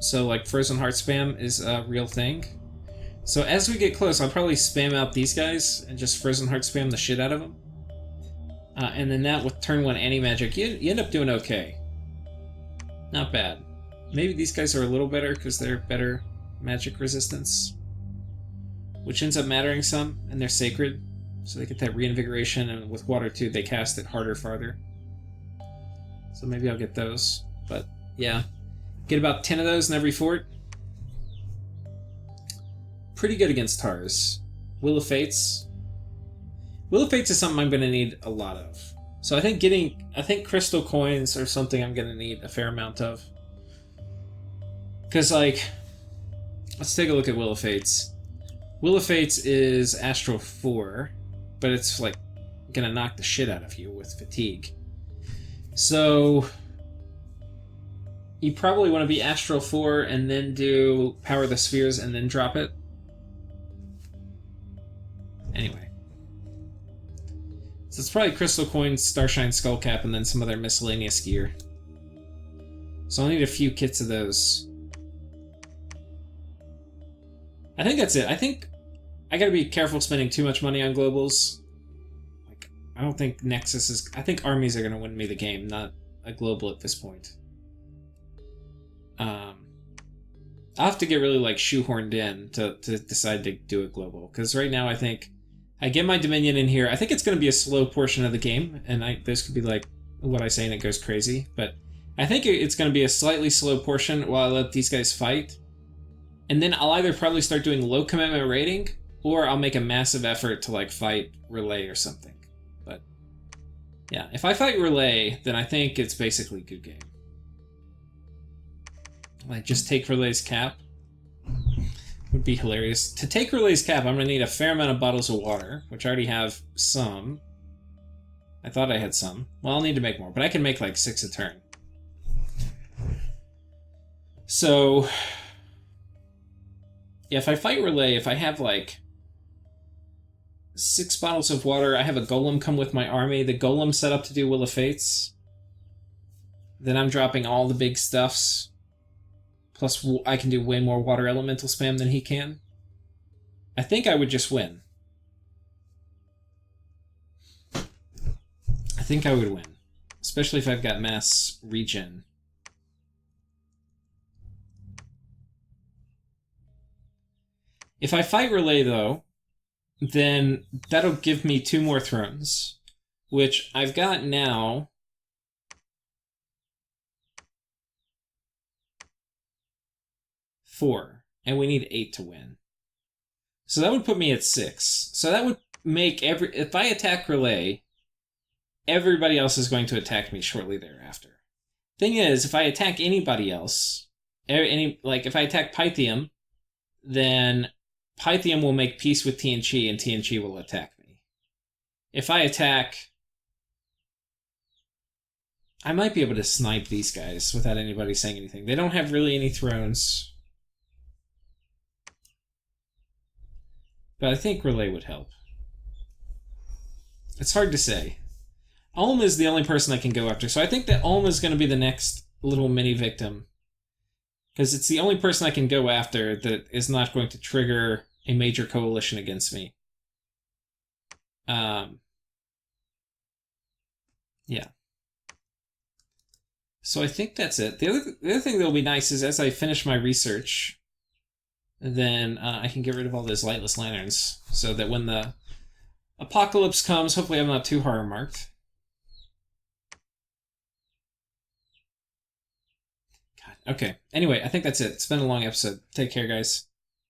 So like Frozen Heart spam is a real thing. So as we get close, I'll probably spam out these guys and just Frozen Heart spam the shit out of them. And then that with turn 1 anti-magic, you end up doing okay. Not bad. Maybe these guys are a little better because they're better magic resistance, which ends up mattering some, and they're sacred, so they get that reinvigoration, and with water too, they cast it harder, farther. So maybe I'll get those, but yeah. Get about 10 of those in every fort. Pretty good against Tars. Will of Fates. Will of Fates is something I'm going to need a lot of. So I think crystal coins are something I'm going to need a fair amount of. Because, like, let's take a look at Will of Fates. Will of Fates is Astral 4, but it's, like, going to knock the shit out of you with fatigue. So you probably want to be Astral 4 and then do Power the Spheres and then drop it. Anyway. So it's probably Crystal Coins, Starshine Skullcap, and then some other miscellaneous gear. So I'll need a few kits of those. I think that's it. I think I gotta be careful spending too much money on globals. Like, I don't think Nexus is... I think armies are gonna win me the game, not a global at this point. I'll have to get really, like, shoehorned in to decide to do a global. Because right now I think I get my Dominion in here. I think it's gonna be a slow portion of the game, and this could be, like, what I say and it goes crazy. But I think it's gonna be a slightly slow portion while I let these guys fight. And then I'll either probably start doing low commitment raiding, or I'll make a massive effort to, like, fight relay or something. But Yeah, if I fight Relay, then I think it's basically good game. Like, just take Relay's cap. Would be hilarious. To take Relay's cap, I'm going to need a fair amount of bottles of water, which I already have some. I thought I had some. Well, I'll need to make more, but I can make like 6 a turn. So, yeah, if I fight Relay, if I have like 6 bottles of water, I have a golem come with my army, the golem set up to do Will of Fates, then I'm dropping all the big stuffs. Plus, I can do way more water elemental spam than he can. I think I would just win. I think I would win. Especially if I've got mass regen. If I fight Relay, though, then that'll give me 2 more thrones. Which I've got now... 4, and we need 8 to win. So that would put me at 6. So that would make if I attack Relay, everybody else is going to attack me shortly thereafter. Thing is, if I attack anybody else, if I attack Pythium, then Pythium will make peace with TNG, and TNG will attack me. If I attack... I might be able to snipe these guys without anybody saying anything. They don't have really any thrones. But I think Relay would help. It's hard to say. Ulm is the only person I can go after, so I think that Ulm is going to be the next little mini victim. Because it's the only person I can go after that is not going to trigger a major coalition against me. Yeah. So I think that's it. The other thing that will be nice is as I finish my research... then I can get rid of all those lightless lanterns so that when the apocalypse comes, hopefully I'm not too horror marked. God, okay. Anyway, I think that's it. It's been a long episode. Take care, guys.